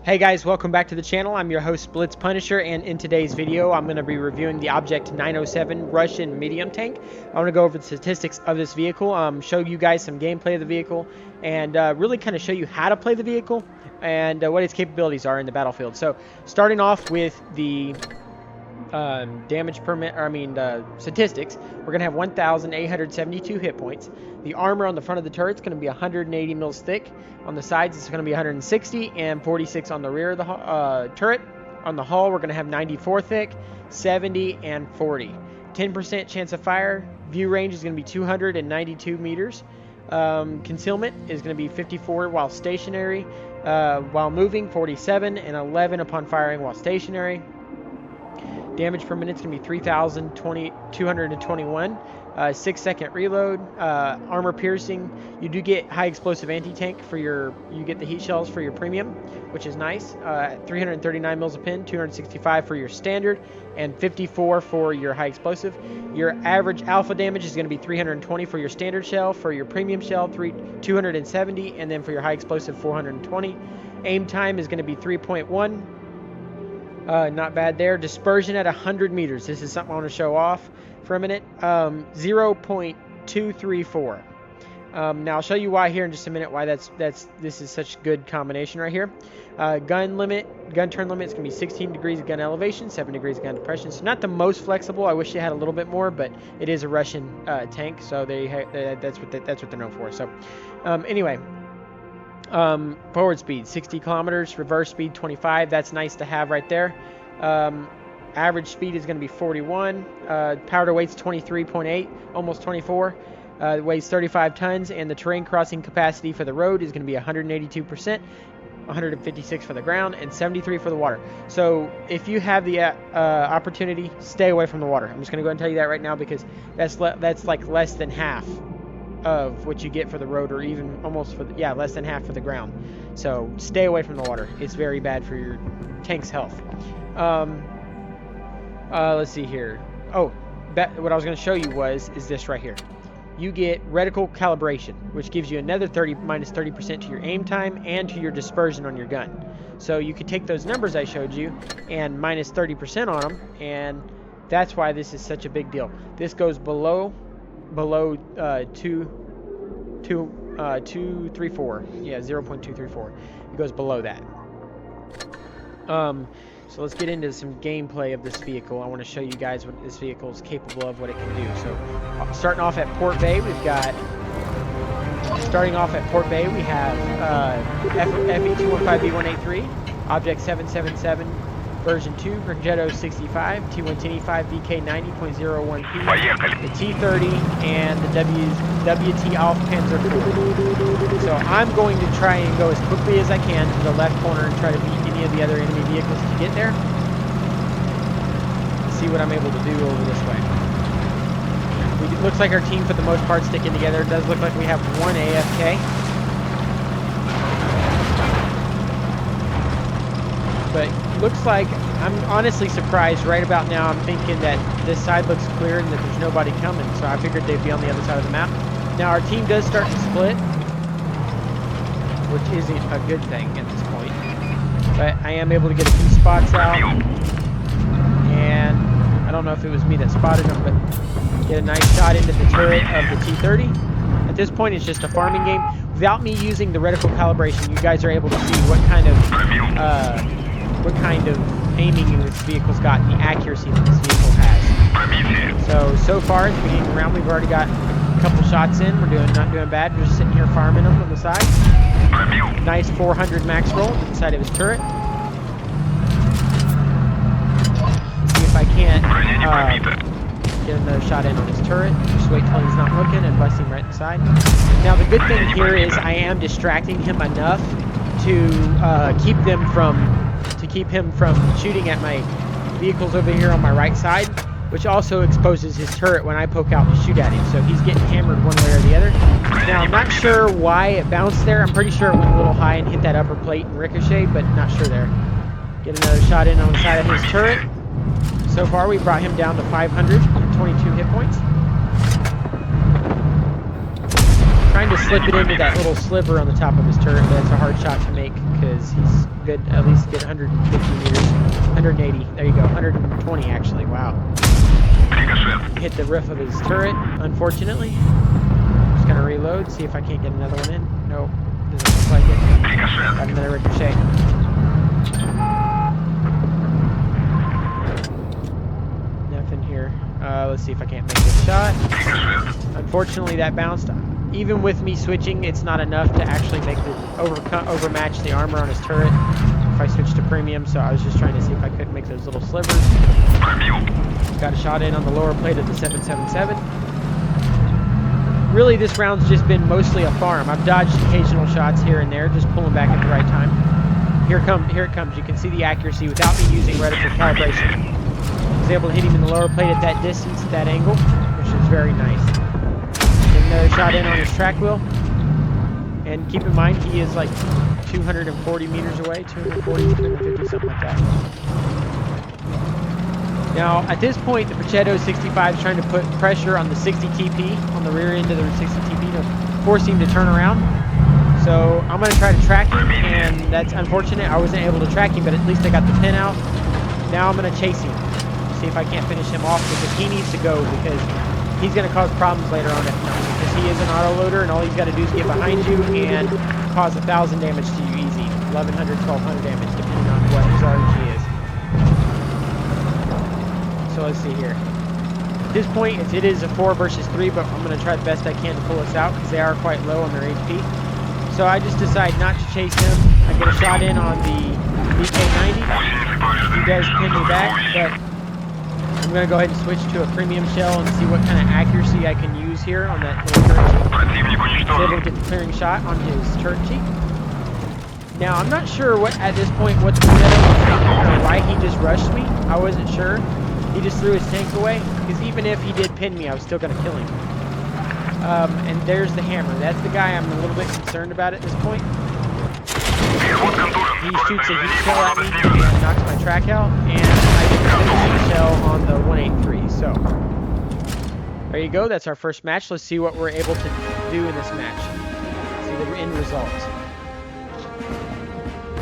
Hey guys, welcome back to the channel. I'm your host Blitz Punisher, and in today's video I'm going to be reviewing the Object 907 Russian medium tank. I want to go over the statistics of this vehicle, show you guys some gameplay of the vehicle, and really kind of show you how to play the vehicle and what its capabilities are in the battlefield. So starting off with the statistics, we're going to have 1,872 hit points. The armor on the front of the turret is going to be 180 mils thick. On the sides, it's going to be 160 and 46 on the rear of the turret. On the hull, we're going to have 94 thick, 70, and 40. 10% chance of fire. View range is going to be 292 meters. Concealment is going to be 54 while stationary. While moving, 47, and 11 upon firing while stationary. Damage per minute is going to be 3,221. 6-second reload. Armor piercing. You do get high explosive anti-tank for you get the heat shells for your premium, which is nice. 339 mils a pin, 265 for your standard, and 54 for your high explosive. Your average alpha damage is going to be 320 for your standard shell, for your premium shell 270, and then for your high explosive 420. Aim time is going to be 3.1. Not bad there. Dispersion at 100 meters. This is something I want to show off for a minute. 0.234. Now I'll show you why here in just a minute. Why this is such a good combination right here. Gun turn limit is going to be 16 degrees of gun elevation, 7 degrees of gun depression. So not the most flexible. I wish they had a little bit more, but it is a Russian tank, so that's what they're known for. So anyway. Forward speed 60 kilometers, reverse speed 25. That's nice to have right there. Average speed is going to be 41. Power to weight's 23.8, almost 24. Weighs 35 tons, and the terrain crossing capacity for the road is going to be 182%, 156 for the ground, and 73 for the water. So if you have the opportunity, stay away from the water. I'm just going to go ahead and tell you that right now, because that's like less than half of what you get for the road, or even almost less than half for the ground. So stay away from the water. It's very bad for your tank's health. Let's see here. What I was going to show you is this right here. You get reticle calibration, which gives you another minus 30% to your aim time and to your dispersion on your gun. So you could take those numbers I showed you and minus 30% on them, and that's why this is such a big deal. This goes below 234. Yeah, 0.234. It goes below that. So let's get into some gameplay of this vehicle. I want to show you guys what this vehicle is capable of, what it can do. So starting off at Port Bay, we have FE215B183, Object 777 version 2, Progetto 65, T110E5 VK90.01P, the T30, and the WT Alf Panzer IV. So I'm going to try and go as quickly as I can to the left corner and try to beat any of the other enemy vehicles to get there. See what I'm able to do over this way. It looks like our team, for the most part, sticking together. It does look like we have one AFK. But looks like, I'm honestly surprised right about now. I'm thinking that this side looks clear and that there's nobody coming, so I figured they'd be on the other side of the map. Now our team does start to split, which isn't a good thing at this point, but I am able to get a few spots out, and I don't know if it was me that spotted them, but get a nice shot into the turret of the T30. At this point, it's just a farming game. Without me using the reticle calibration, you guys are able to see what kind of aiming this vehicle's got and the accuracy that this vehicle has. So far at the beginning of the round, we've already got a couple shots in. We're not doing bad. We're just sitting here farming them on the side. Nice 400 max roll inside of his turret. Let's see if I can't get another shot in on his turret. Just wait till he's not looking and bust him right inside. Now the good thing here is I am distracting him enough to keep him from shooting at my vehicles over here on my right side, which also exposes his turret when I poke out to shoot at him. So he's getting hammered one way or the other. Now I'm not sure why it bounced there. I'm pretty sure it went a little high and hit that upper plate and ricocheted, but not sure there. Get another shot in on the side of his turret. So far we brought him down to 522 hit points. trying to slip it into that little sliver on the top of his turret, but it's a hard shot to make because he's good, at least get 150 meters, 180, there you go, 120 actually, wow. Hit the roof of his turret, unfortunately. Just gonna reload, see if I can't get another one in. Nope, doesn't look like it. Got another ricochet. Nothing here. Let's see if I can't make this shot. Unfortunately, that bounced. Even with me switching, it's not enough to actually make the overmatch the armor on his turret if I switch to premium, so I was just trying to see if I couldn't make those little slivers. Got a shot in on the lower plate of the 777. Really, this round's just been mostly a farm. I've dodged occasional shots here and there, just pulling back at the right time. Here it comes. You can see the accuracy without me using reticle calibration. I was able to hit him in the lower plate at that distance, at that angle, which is very nice. Get another shot in on his track wheel. And keep in mind, he is like 240 meters away, 240, 250, something like that. Now, at this point, the Pachetto 65 is trying to put pressure on the 60 TP, on the rear end of the 60 TP, to force him to turn around. So I'm going to try to track him, and that's unfortunate. I wasn't able to track him, but at least I got the pin out. Now I'm going to chase him, see if I can't finish him off, because he needs to go, because he's going to cause problems later on if not, because he is an autoloader, and all he's got to do is get behind you and cause 1,000 damage to you easy. 1,100, 1,200 damage, depending on what his RNG is. So let's see here. At this point, it is a 4 versus 3, but I'm going to try the best I can to pull us out because they are quite low on their HP. So I just decide not to chase him. I get a shot in on the BK-90. He does pin me back, but I'm going to go ahead and switch to a premium shell and see what kind of accuracy I can use here on that little turret cheek. I was able to get the clearing shot on his turret cheek. Now, I'm not sure at this point what the Pachetto was thinking or why he just rushed me. I wasn't sure. He just threw his tank away, because even if he did pin me, I was still going to kill him. And there's the hammer. That's the guy I'm a little bit concerned about at this point. He shoots a heat shell at me and knocks my track out, and I get the heat shell on the 183. So, there you go. That's our first match. Let's see what we're able to do in this match. See the end result.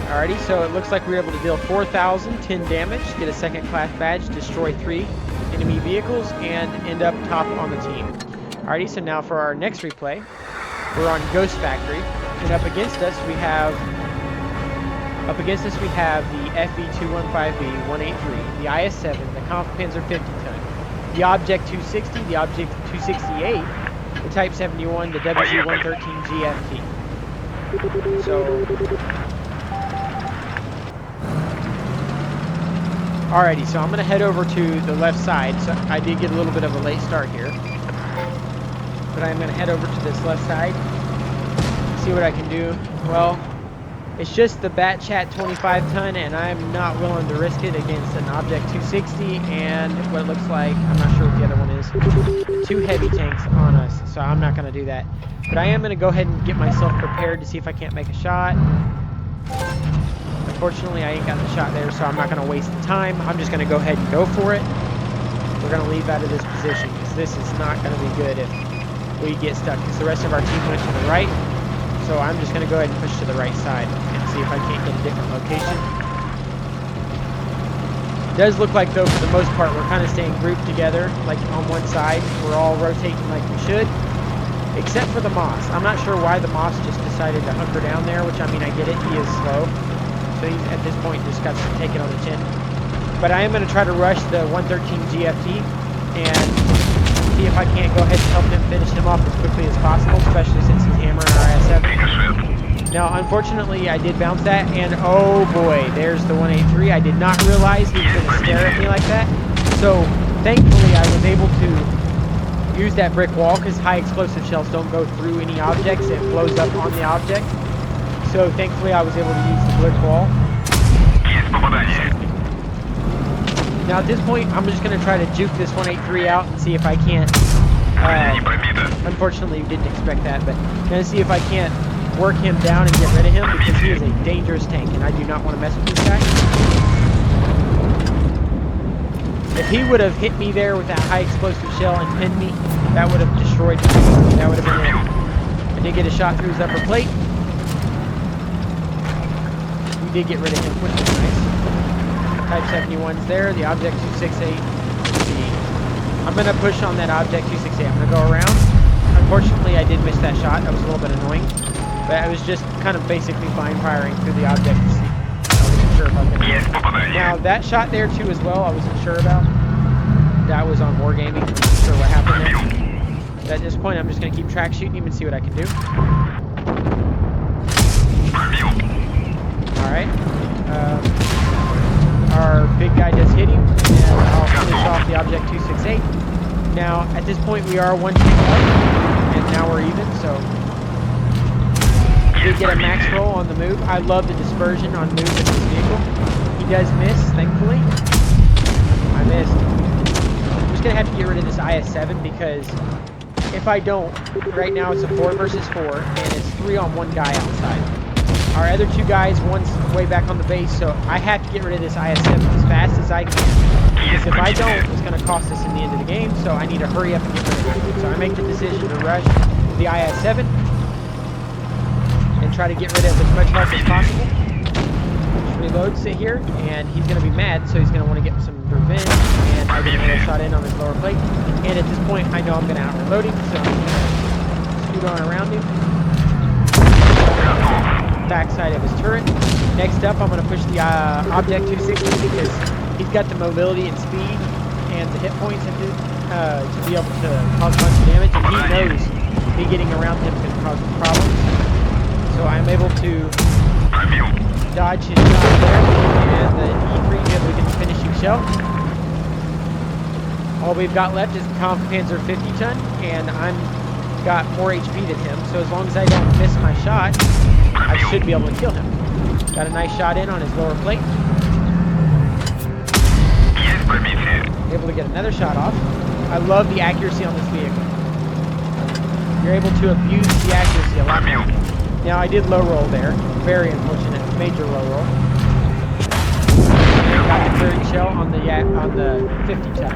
Alrighty, so it looks like we were able to deal 4,010 damage, get a second class badge, destroy 3 enemy vehicles, and end up top on the team. Alrighty, so now for our next replay, we're on Ghost Factory, and up against us we have the FV215B 183, the IS-7, the Kampfpanzer 50-ton, the Object 260, the Object 268, the Type 71, the WZ-113 GFT. So, alrighty, so I'm going to head over to the left side. So I did get a little bit of a late start here. But I'm going to head over to this left side, see what I can do. Well, it's just the Batchat 25-ton, and I'm not willing to risk it against an Object 260 and what it looks like, I'm not sure what the other one is, 2 heavy tanks on us, so I'm not going to do that. But I am going to go ahead and get myself prepared to see if I can't make a shot. Unfortunately, I ain't got the shot there, so I'm not going to waste the time. I'm just going to go ahead and go for it. We're going to leave out of this position, because this is not going to be good if we get stuck, because the rest of our team went to the right. So I'm just going to go ahead and push to the right side and see if I can't get a different location. It does look like, though, for the most part, we're kind of staying grouped together, like on one side. We're all rotating like we should, except for the Moss. I'm not sure why the Moss just decided to hunker down there, which, I mean, I get it. He is slow. So he's, at this point, just got to take it on the chin. But I am going to try to rush the 113 GFT and see if I can't go ahead and help him finish him off as quickly as possible, especially since he's hammering our IS-7. Now, unfortunately, I did bounce that, and oh boy, there's the 183. I did not realize he was going to stare at me like that. So, thankfully, I was able to use that brick wall, because high explosive shells don't go through any objects. It blows up on the object. So, thankfully, I was able to use the brick wall. Now, at this point, I'm just going to try to juke this 183 out and see if I can't. Unfortunately, you didn't expect that, but I'm going to see if I can't work him down and get rid of him, because he is a dangerous tank, and I do not want to mess with this guy. If he would have hit me there with that high explosive shell and pinned me, that would have destroyed me. That would have been it. I did get a shot through his upper plate. We did get rid of him, which was nice. Type 71's there. The Object 268. I'm going to push on that Object 268. I'm going to go around. Unfortunately, I did miss that shot. That was a little bit annoying. But I was just kind of basically fine firing through the Object. I wasn't sure if I was going to. Now, that shot there too as well, I wasn't sure about. That was on Wargaming. I'm not sure what happened there. But at this point, I'm just going to keep track shooting him and see what I can do. Alright. Our big guy does hit him, and I'll finish off the Object 268. Now, at this point, we are one tank up, and now we're even, so we did get a max roll on the move. I love the dispersion on move with this vehicle. He does miss, thankfully. I missed. I'm just going to have to get rid of this IS-7 because if I don't, right now it's a 4 versus 4, and it's 3 on one guy outside. Our other 2 guys, one's way back on the base, so I have to get rid of this IS-7 as fast as I can. Because if I don't, it's going to cost us in the end of the game, so I need to hurry up and get rid of it. So I make the decision to rush the IS-7 and try to get rid of as much health as possible. Just reloads it here, and he's going to be mad, so he's going to want to get some revenge, and I get a little shot in on his lower plate. And at this point, I know I'm going to out-reload him, so I'm going to scoot on around him. Backside of his turret. Next up, I'm going to push the Object 260 because he's got the mobility and speed and the hit points to be able to cause a bunch of damage, and he knows me getting around him can cause problems. So I'm able to dodge his shot there, and the E3 is able to get the finishing shell. All we've got left is the Kampfpanzer 50-ton, and I'm got more HP than him, so as long as I don't miss my shot, I should be able to kill him. Got a nice shot in on his lower plate. Able to get another shot off. I love the accuracy on this vehicle. You're able to abuse the accuracy a lot more. Now I did low roll there. Very unfortunate. Major low roll. And got the clearing shell on the 50-ton.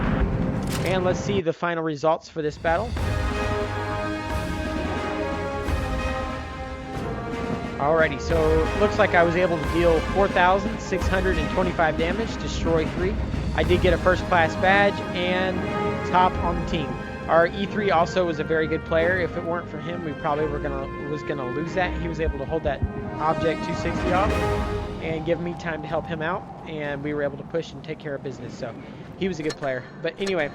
And let's see the final results for this battle. Alrighty, so looks like I was able to deal 4,625 damage, destroy 3. I did get a first class badge and top on the team. Our E3 also was a very good player. If it weren't for him, we probably was gonna lose that. He was able to hold that Object 260 off and give me time to help him out, and we were able to push and take care of business. So he was a good player. But anyway,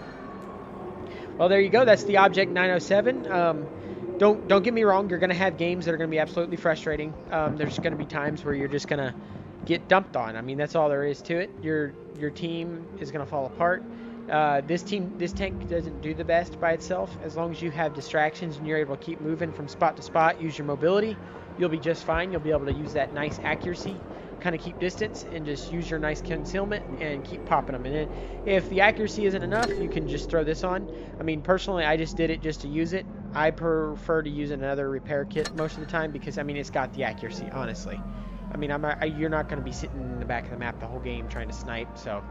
well, there you go. That's the Object 907. Don't get me wrong, you're going to have games that are going to be absolutely frustrating. There's going to be times where you're just going to get dumped on. I mean, that's all there is to it. Your team is going to fall apart. This tank doesn't do the best by itself. As long as you have distractions and you're able to keep moving from spot to spot, use your mobility, you'll be just fine. You'll be able to use that nice accuracy, kind of keep distance, and just use your nice concealment and keep popping them. And then if the accuracy isn't enough, you can just throw this on. I mean, personally, I just did it just to use it. I prefer to use another repair kit most of the time because, I mean, it's got the accuracy, honestly. I mean, you're not going to be sitting in the back of the map the whole game trying to snipe, so.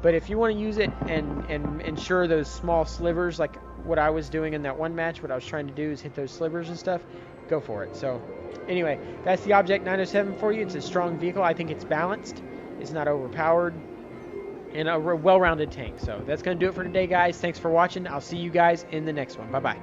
But if you want to use it and ensure those small slivers, like what I was doing in that one match, what I was trying to do is hit those slivers and stuff, go for it. So anyway, that's the Object 907 for you. It's a strong vehicle. I think it's balanced. It's not overpowered. And a well-rounded tank. So that's going to do it for today, guys. Thanks for watching. I'll see you guys in the next one. Bye-bye.